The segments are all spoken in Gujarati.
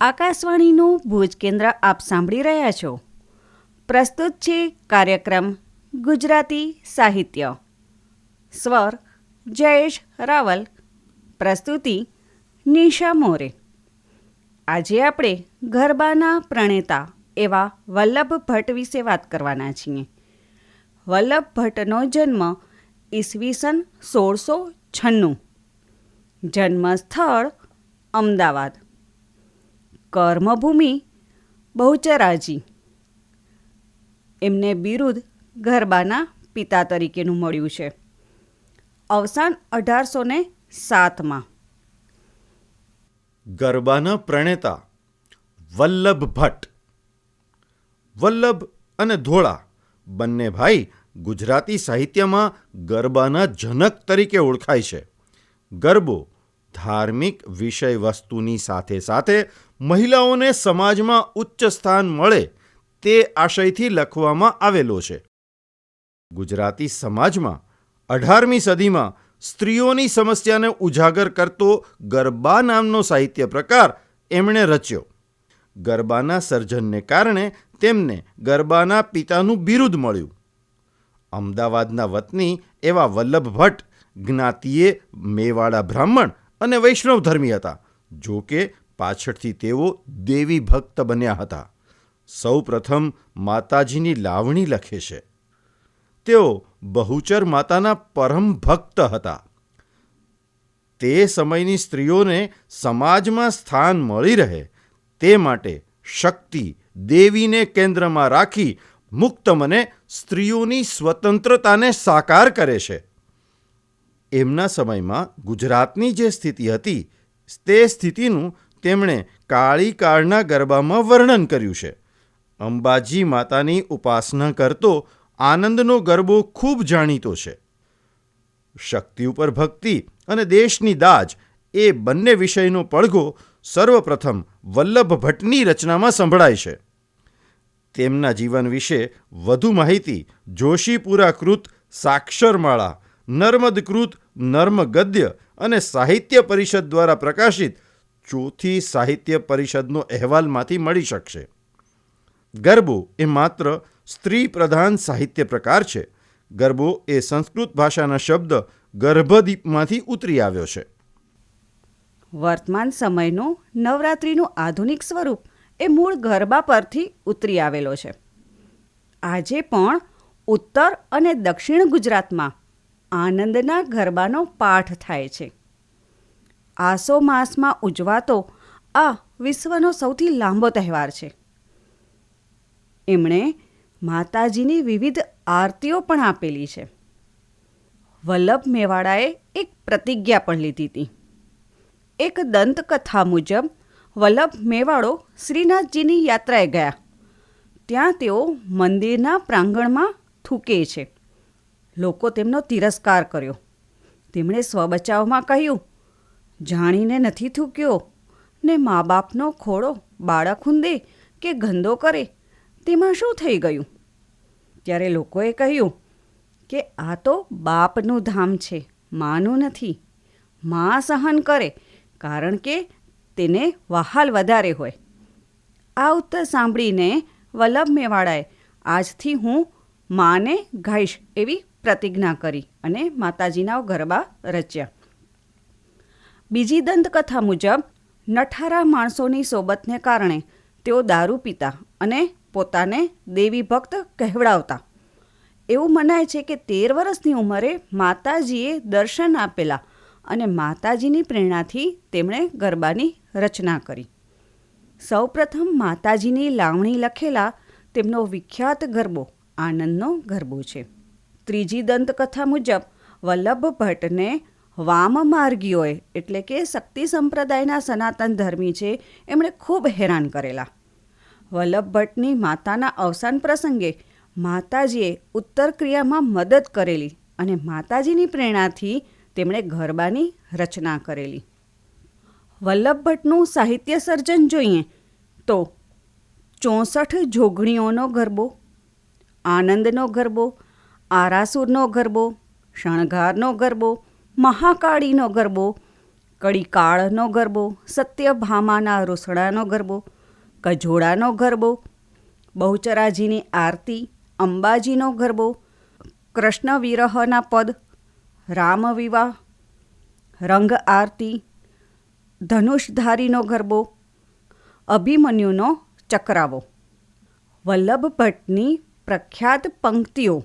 આકાશવાણીનું ભુજ કેન્દ્ર આપ સાંભળી રહ્યા છો. પ્રસ્તુત છે કાર્યક્રમ ગુજરાતી સાહિત્ય. સ્વર જયેશ રાવલ, પ્રસ્તુતિ નિશા મોરે. આજે આપણે ગરબાના પ્રણેતા એવા વલ્લભ ભટ્ટ વિશે વાત કરવાના છીએ. વલ્લભ ભટ્ટનો જન્મ ઈસવીસન 1696. જન્મસ્થળ અમદાવાદ. કર્મભૂમિ બહુચરાજી. એમને બિરુદ ગરબાના પિતા તરીકેનું મળ્યું છે. અવસાન 1807માં. ગરબાના પ્રણેતા વલ્લભ ભટ્ટ. વલ્લભ અને ધોળા બંને ભાઈ ગુજરાતી સાહિત્યમાં ગરબાના જનક તરીકે ઓળખાય છે. ગરબો ધાર્મિક વિષય વસ્તુની સાથે સાથે મહિલાઓને સમાજમાં ઉચ્ચ સ્થાન મળે તે આશયથી લખવામાં આવેલો છે. ગુજરાતી સમાજમાં 18મી સદીમાં સ્ત્રીઓની સમસ્યાને ઉજાગર કરતો ગરબા નામનો સાહિત્ય પ્રકાર એમણે રચ્યો. ગરબાના સર્જનને કારણે તેમને ગરબાના પિતાનું બિરુદ મળ્યું. અમદાવાદના વતની એવા વલ્લભ ભટ્ટ જ્ઞાતિએ મેવાડા બ્રાહ્મણ અને વૈષ્ણવ ધર્મી હતા. જો કે પાછળથી તેઓ દેવી ભક્ત બન્યા હતા. સૌ પ્રથમ માતાજીની લાવણી લખે છે. તેઓ બહુચર માતાના પરમ ભક્ત હતા. તે સમયની સ્ત્રીઓને સમાજમાં સ્થાન મળી રહે તે માટે શક્તિ દેવીને કેન્દ્રમાં રાખી મુક્ત મને સ્ત્રીઓની સ્વતંત્રતાને સાકાર કરે છે. એમના સમયમાં ગુજરાતની જે સ્થિતિ હતી તે સ્થિતિનું તેમણે કાળી કાળના ગરબામાં વર્ણન કર્યું છે. અંબાજી માતાની ઉપાસના કરતો આનંદનો ગરબો ખૂબ જાણીતો છે. શક્તિ ઉપર ભક્તિ અને દેશની દાજ એ બંને વિષયનો પડઘો સર્વપ્રથમ વલ્લભ ભટ્ટની રચનામાં સંભળાય છે. તેમના જીવન વિશે વધુ માહિતી જોશીપુરા કૃત સાક્ષરમાળા, નર્મદકૃત નર્મ ગદ્ય અને સાહિત્ય પરિષદ દ્વારા પ્રકાશિત ચોથી સાહિત્ય પરિષદનો અહેવાલમાંથી મળી શકશે. ગરબો એ માત્ર સ્ત્રી પ્રધાન સાહિત્ય પ્રકાર છે. ગરબો એ સંસ્કૃત ભાષાના શબ્દ ગર્ભદીપમાંથી ઉતરી આવ્યો છે. વર્તમાન સમયનું નવરાત્રિનું આધુનિક સ્વરૂપ એ મૂળ ગરબા પરથી ઉતરી આવેલો છે. આજે પણ ઉત્તર અને દક્ષિણ ગુજરાતમાં આનંદના ગરબાનો પાઠ થાય છે. આસો માસમાં ઉજવાતો આ વિશ્વનો સૌથી લાંબો તહેવાર છે. એમણે માતાજીની વિવિધ આરતીઓ પણ આપેલી છે. વલ્લભ મેવાડાએ એક પ્રતિજ્ઞા પણ લીધી હતી. એક દંતકથા મુજબ વલ્લભ મેવાડો શ્રીનાથજીની યાત્રાએ ગયા. ત્યાં તેઓ મંદિરના પ્રાંગણમાં થૂકે છે. લોકો તેમનો તિરસ્કાર કર્યો. તેમણે સ્વબચાવમાં કહ્યું, જાણીને નથી થૂક્યો ને મા બાપનો ખોળો બાળક ઊંદે કે ગંદો કરે તેમાં શું થઈ ગયું? ત્યારે લોકોએ કહ્યું કે આ તો બાપનું ધામ છે, માનું નથી. મા સહન કરે કારણ કે તેને વહાલ વધારે હોય. આ ઉત્તર સાંભળીને વલ્લભ મેવાડાએ આજથી હું માને ગાઈશ એવી પ્રતિજ્ઞા કરી અને માતાજીના ગરબા રચ્યા. બીજી દંતકથા મુજબ નઠારા માણસોની સોબતને કારણે તેઓ દારૂ પીતા અને પોતાને દેવી ભક્ત કહેવડાવતા. એવું મનાય છે કે 13 વર્ષની ઉંમરે માતાજીએ દર્શન આપેલા અને માતાજીની પ્રેરણાથી તેમણે ગરબાની રચના કરી. સૌપ્રથમ માતાજીની લાવણી લખેલા તેમનો વિખ્યાત ગરબો આનંદનો ગરબો છે. ત્રીજી દંતકથા મુજબ વલ્લભ ભટ્ટને વામમાર્ગીઓએ એટલે કે શક્તિ સંપ્રદાયના સનાતન ધર્મી છે એમણે ખૂબ હેરાન કરેલા. વલ્લભ ભટ્ટની માતાના અવસાન પ્રસંગે માતાજીએ ઉત્તર ક્રિયામાં મદદ કરેલી અને માતાજીની પ્રેરણાથી તેમણે ગરબાની રચના કરેલી. વલ્લભ ભટ્ટનું સાહિત્ય સર્જન જોઈએ તો 64 જોગણીઓનો ગરબો, આનંદનો ગરબો, આરાસુરનો ગરબો, શણગારનો ગરબો, મહાકાળીનો ગરબો, કડીકાળનો ગરબો, સત્યભામાના રૂસડાનો ગરબો, કજોડાનો ગરબો, બહુચરાજીની આરતી, અંબાજીનો ગરબો, કૃષ્ણ વિરહના પદ, રામવિવાહ, રંગ આરતી, ધનુષધારીનો ગરબો, અભિમન્યુનો ચક્રાવો. વલ્લભ ભટ્ટની પ્રખ્યાત પંક્તિઓ: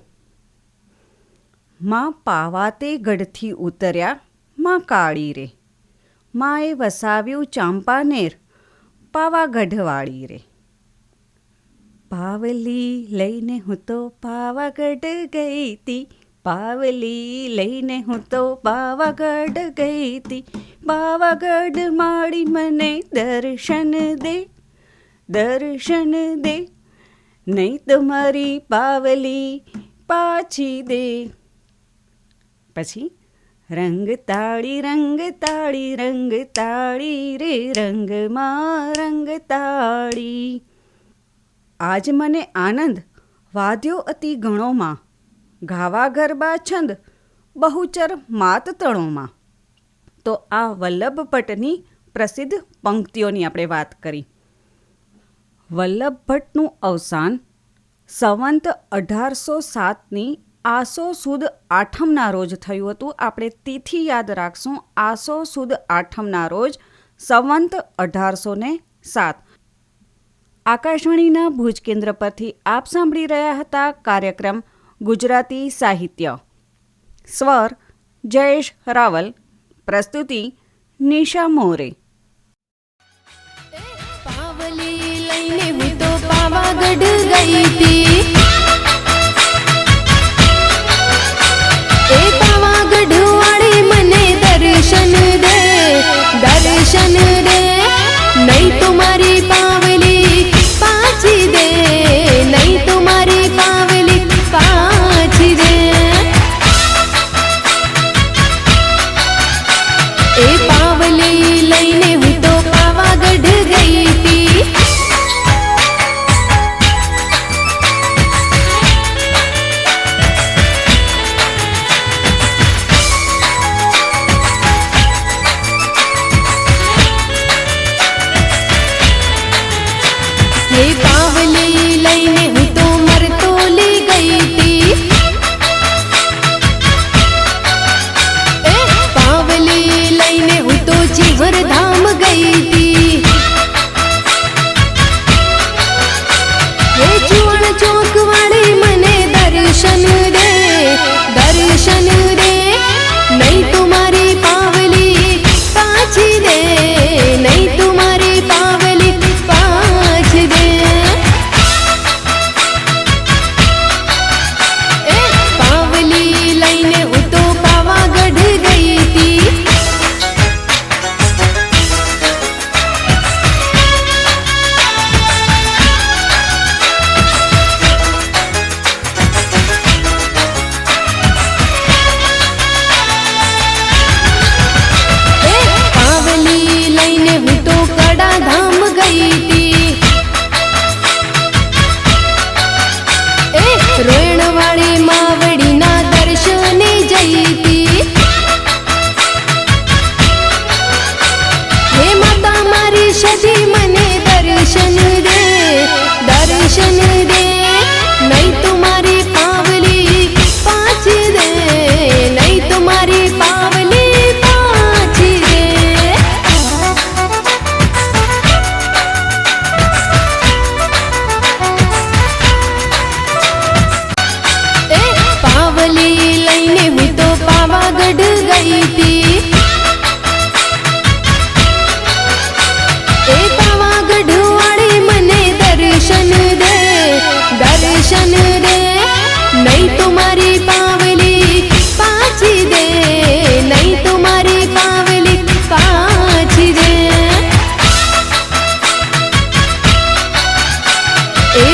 માં પાવાતે ગઢથી ઉતર્યા માં કાળી રે, માએ વસાવ્યું ચાંપાનેર પાવાગઢવાળી રે. પાવલી લઈને હું તો પાવાગઢ ગઈ તી, પાવલી લઈને હું તો પાવાગઢ ગઈ તી, પાવાગઢ માળી મને દર્શન દે, દર્શન દે, નહીં તો મારી પાવલી પાછી દે. પછી રંગતાળી રંગતાળી રંગતાળી રે, રંગમાં રંગતાળી. આજ મને આનંદ વાદ્યો અતિ ગણોમાં, ગાવા ગરબા છંદ બહુચર માત તણોમાં. તો આ વલ્લભ ભટ્ટની પ્રસિદ્ધ પંક્તિઓની આપણે વાત કરી. વલ્લભ ભટ્ટનું અવસાન સંવંત 1807ની આસો સુદ આઠમના રોજ થયું હતું. આપણે તિથિ યાદ રાખશું. આસો સુદ આઠમના રોજ સંવંત 1807. આકાશવાણીના ભુજ કેન્દ્ર પરથી આપ સાંભળી રહ્યા હતા કાર્યક્રમ ગુજરાતી સાહિત્ય. સ્વર જયેશ રાવલ, પ્રસ્તુતિ નિશા મોરે. પાવલી લઈને હું તો પાવાગઢ ગઈ તી, એ પાવાગઢ વાળી મને દર્શન દે, દર્શન દે, નહીં તો મારી પાવલી પાછી દે, નહીં તો મારી પાવલી પાછી દે. એ પાવલી લઈને હું તો પાવાગઢ ગઈ તી, એ પાવલી લઈને હું તો મરતોલી ગઈ તી, એ પાવલી લઈને હું તો ચિહરધામ ગઈ તી, એ ચુવણ ચોક વાળી મને દર્શન દે, દર્શન દે, નહીં તો મારી પાવલી પાછી દે, નહીં તો મારી પાવલી પાછી દે. એ પાવલી લઈને હું તો પાવાગઢ ગઈ તી, એ પાવલી લઈને હું તો કડાધામ ગઈ તી, એ રોયણવાળી માવડીના દર્શને જઈ તી, હે માતા મારી સજી મને દર્શન દે, દર્શન દે, નહીં તો મારી પાવલી પાછી દે, નહીં તો મારી પાવલી પાછી દે. એ પાવલી લઈને હું તો પાવાગઢ ગઈ તી, એ પાવાગઢ વાળી મને દર્શન દે, દર્શન દે, નહીં તો મારી પાવલી પાછી દે, નહીં તો મારી પાવલી પાછી દે. એ